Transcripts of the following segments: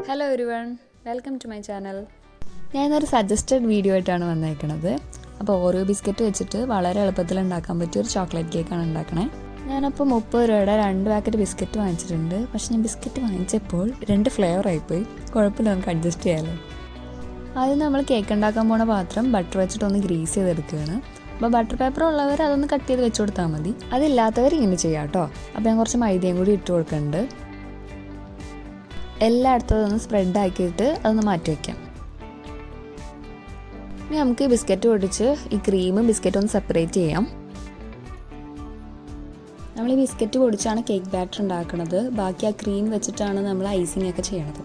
Hello everyone, welcome to my channel. ഞാനൊരു suggested video ആയിട്ടാണ് വന്നേക്കുന്നത്. അപ്പോൾ ഓറിയോ ബിസ്ക്കറ്റ് വെച്ചിട്ട് വളരെ എളുപ്പത്തിൽ ഉണ്ടാക്കാൻ പറ്റിയ ഒരു ചോക്ലേറ്റ് കേക്കാണ് ഉണ്ടാക്കണേ. ഞാനപ്പോൾ 30 രൂപയുടെ 2 പാക്കറ്റ് ബിസ്ക്കറ്റ് വാങ്ങിച്ചിട്ടുണ്ട്. പക്ഷേ ഞാൻ ബിസ്ക്കറ്റ് വാങ്ങിച്ചപ്പോൾ 2 ഫ്ലേവർ ആയിപ്പോയി. കുഴപ്പമില്ല, നമുക്ക് അഡ്ജസ്റ്റ് ചെയ്യാമല്ലോ. ആദ്യം നമ്മൾ കേക്ക് ഉണ്ടാക്കാൻ പോണ പാത്രം ബട്ടർ വെച്ചിട്ടൊന്ന് ഗ്രീസ് ചെയ്തെടുക്കുകയാണ്. അപ്പോൾ ബട്ടർ പേപ്പർ ഉള്ളവർ അതൊന്ന് കട്ട് ചെയ്ത് വെച്ച് കൊടുത്താൽ മതി. അതില്ലാത്തവർ ഇങ്ങനെ ചെയ്യാം കേട്ടോ. അപ്പോൾ ഞാൻ കുറച്ച് മൈദയും കൂടി ഇട്ട് കൊടുക്കുന്നുണ്ട്. എല്ലായിടത്തും ഒന്ന് സ്പ്രെഡ് ആക്കിയിട്ട് അതൊന്ന് മാറ്റി വയ്ക്കാം. ഇനി നമുക്ക് ഈ ബിസ്ക്കറ്റ് പൊടിച്ച് ഈ ക്രീമും ബിസ്ക്കറ്റും ഒന്ന് സെപ്പറേറ്റ് ചെയ്യാം. നമ്മൾ ഈ ബിസ്ക്കറ്റ് പൊടിച്ചാണ് കേക്ക് ബാറ്റർ ഉണ്ടാക്കുന്നത്. ബാക്കി ആ ക്രീം വെച്ചിട്ടാണ് നമ്മൾ ഐസിങ് ഒക്കെ ചെയ്യണത്.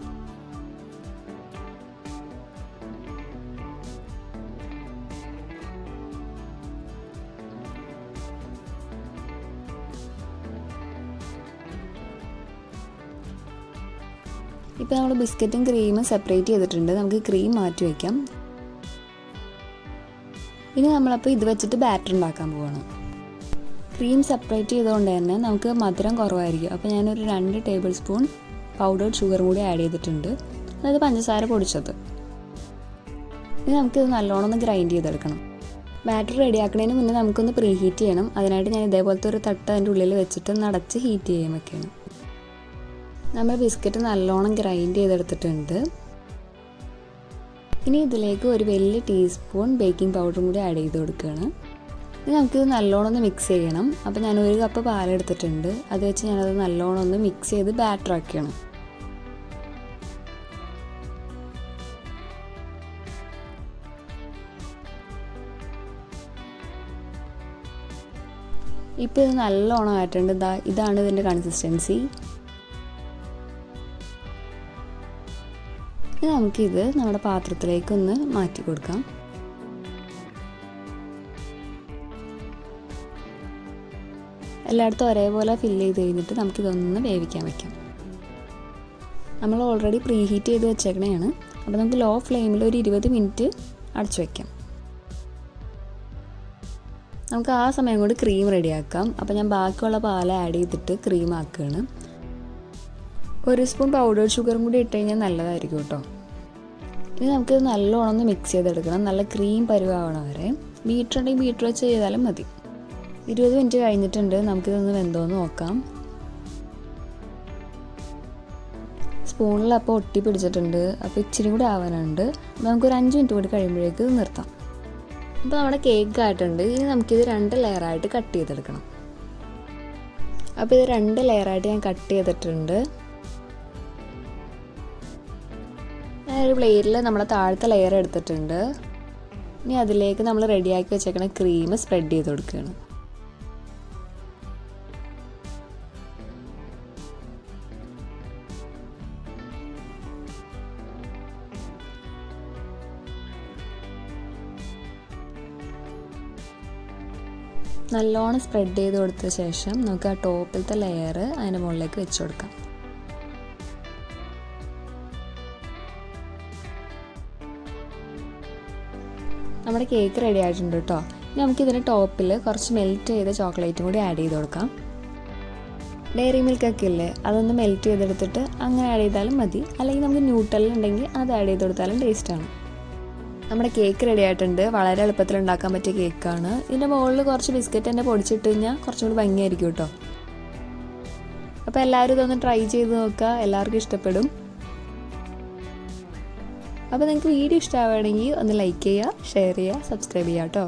ഇപ്പോൾ നമ്മൾ ബിസ്ക്കറ്റും ക്രീമും സെപ്പറേറ്റ് ചെയ്തിട്ടുണ്ട്. നമുക്ക് ക്രീം മാറ്റി വയ്ക്കാം. ഇനി നമ്മളപ്പോൾ ഇത് വെച്ചിട്ട് ബാറ്റർ ഉണ്ടാക്കാൻ പോകണം. ക്രീം സെപ്പറേറ്റ് ചെയ്തുകൊണ്ട് തന്നെ നമുക്ക് മധുരം കുറവായിരിക്കും. അപ്പോൾ ഞാനൊരു 2 ടേബിൾ സ്പൂൺ പൗഡേർഡ് ഷുഗറും കൂടി ആഡ് ചെയ്തിട്ടുണ്ട്. അതായത് പഞ്ചസാര പൊടിച്ചത്. ഇനി നമുക്കിത് നല്ലോണം ഒന്ന് ഗ്രൈൻഡ് ചെയ്തെടുക്കണം. ബാറ്റർ റെഡിയാക്കുന്നതിന് മുന്നേ നമുക്കൊന്ന് പ്രീ ഹീറ്റ് ചെയ്യണം. അതിനായിട്ട് ഞാൻ ഇതേപോലത്തെ ഒരു തട്ട് അതിൻ്റെ ഉള്ളിൽ വെച്ചിട്ട് നടച്ച് ഹീറ്റ് ചെയ്യാൻ വെക്കണം. നമ്മൾ ബിസ്ക്കറ്റ് നല്ലോണം ഗ്രൈൻഡ് ചെയ്തെടുത്തിട്ടുണ്ട്. ഇനി ഇതിലേക്ക് ഒരു വലിയ ടീസ്പൂൺ ബേക്കിംഗ് പൗഡറും കൂടി ആഡ് ചെയ്ത് കൊടുക്കുകയാണ്. ഇനി നമുക്കിത് നല്ലോണം ഒന്ന് മിക്സ് ചെയ്യണം. അപ്പോൾ ഞാൻ 1 കപ്പ് പാലെടുത്തിട്ടുണ്ട്. അത് വെച്ച് ഞാനത് നല്ലോണം ഒന്ന് മിക്സ് ചെയ്ത് ബാറ്റർ ആക്കണം. ഇപ്പോൾ ഇത് നല്ലോണം ആയിട്ടുണ്ട്. ഇതാണ് ഇതിൻ്റെ കൺസിസ്റ്റൻസി. ഇനി നമുക്കിത് നമ്മുടെ പാത്രത്തിലേക്കൊന്ന് മാറ്റി കൊടുക്കാം. എല്ലായിടത്തും ഒരേപോലെ ഫില്ല് ചെയ്ത് കഴിഞ്ഞിട്ട് നമുക്കിതൊന്ന് വേവിക്കാൻ വയ്ക്കാം. നമ്മൾ ഓൾറെഡി പ്രീ ഹീറ്റ് ചെയ്ത് വെച്ചേക്കണതാണ്. അപ്പോൾ നമുക്ക് ലോ ഫ്ലെയിമിൽ ഒരു 20 മിനിറ്റ് അടച്ചു വയ്ക്കാം. നമുക്ക് ആ സമയം കൊണ്ട് ക്രീം റെഡിയാക്കാം. അപ്പോൾ ഞാൻ ബാക്കിയുള്ള പാൽ ആഡ് ചെയ്തിട്ട് ക്രീം ആക്കുകയാണ്. 1 സ്പൂൺ പൗഡേർഡ് ഷുഗറും കൂടി ഇട്ട് കഴിഞ്ഞാൽ നല്ലതായിരിക്കും കേട്ടോ. ഇനി നമുക്കിത് നല്ലോണം ഒന്ന് മിക്സ് ചെയ്തെടുക്കണം. നല്ല ക്രീം പരുവാവണം വരെ. ബീറ്റർ ഉണ്ടെങ്കിൽ ബീറ്റർ വെച്ച് ചെയ്താലും മതി. 20 മിനിറ്റ് കഴിഞ്ഞിട്ടുണ്ട്. നമുക്കിതൊന്ന് വെന്തോന്ന് നോക്കാം. സ്പൂണിൽ അപ്പോൾ ഒട്ടി പിടിച്ചിട്ടുണ്ട്. അപ്പോൾ ഇച്ചിരി കൂടി ആവാനുണ്ട്. അപ്പോൾ നമുക്കൊരു 5 മിനിറ്റ് കൂടി കഴിയുമ്പോഴേക്ക് നിർത്താം. അപ്പോൾ നമ്മുടെ കേക്ക് ആയിട്ടുണ്ട്. ഇനി നമുക്കിത് 2 ലെയറായിട്ട് കട്ട് ചെയ്തെടുക്കണം. അപ്പോൾ ഇത് 2 ലെയറായിട്ട് ഞാൻ കട്ട് ചെയ്തിട്ടുണ്ട്. ഞാനൊരു പ്ലേറ്റിൽ നമ്മുടെ താഴത്തെ ലെയർ എടുത്തിട്ടുണ്ട്. ഇനി അതിലേക്ക് നമ്മൾ റെഡിയാക്കി വെച്ചേക്കണ ക്രീം സ്പ്രെഡ് ചെയ്ത് കൊടുക്കുകയാണ്. നല്ലോണം സ്പ്രെഡ് ചെയ്ത് കൊടുത്ത ശേഷം നമുക്ക് ആ ടോപ്പിലത്തെ ലെയർ അതിൻ്റെ മുകളിലേക്ക് വെച്ച് കൊടുക്കാം. നമ്മുടെ കേക്ക് റെഡി ആയിട്ടുണ്ട് കേട്ടോ. ഇനി നമുക്കിതിൻ്റെ ടോപ്പിൽ കുറച്ച് മെൽറ്റ് ചെയ്ത ചോക്ലേറ്റും കൂടി ആഡ് ചെയ്ത് കൊടുക്കാം. ഡയറി മിൽക്കൊക്കെ ഇല്ലേ, അതൊന്ന് മെൽറ്റ് ചെയ്തെടുത്തിട്ട് അങ്ങനെ ആഡ് ചെയ്താലും മതി. അല്ലെങ്കിൽ നമുക്ക് ന്യൂട്ടെല്ല ഉണ്ടെങ്കിൽ അത് ആഡ് ചെയ്ത് കൊടുത്താലും ടേസ്റ്റാണ്. നമ്മുടെ കേക്ക് റെഡി ആയിട്ടുണ്ട്. വളരെ എളുപ്പത്തിൽ ഉണ്ടാക്കാൻ പറ്റിയ കേക്കാണ്. ഇതിൻ്റെ മുകളിൽ കുറച്ച് ബിസ്ക്കറ്റ് തന്നെ പൊടിച്ചിട്ട് കഴിഞ്ഞാൽ കുറച്ചും കൂടി ഭംഗിയായിരിക്കും കേട്ടോ. അപ്പോൾ എല്ലാവരും ഇതൊന്ന് ട്രൈ ചെയ്ത് നോക്കുക. എല്ലാവർക്കും ഇഷ്ടപ്പെടും. അപ്പോൾ നിങ്ങൾക്ക് വീഡിയോ ഇഷ്ടമാവുകയാണെങ്കിൽ ഒന്ന് ലൈക്ക് ചെയ്യുക, ഷെയർ ചെയ്യുക, സബ്സ്ക്രൈബ് ചെയ്യുക കേട്ടോ.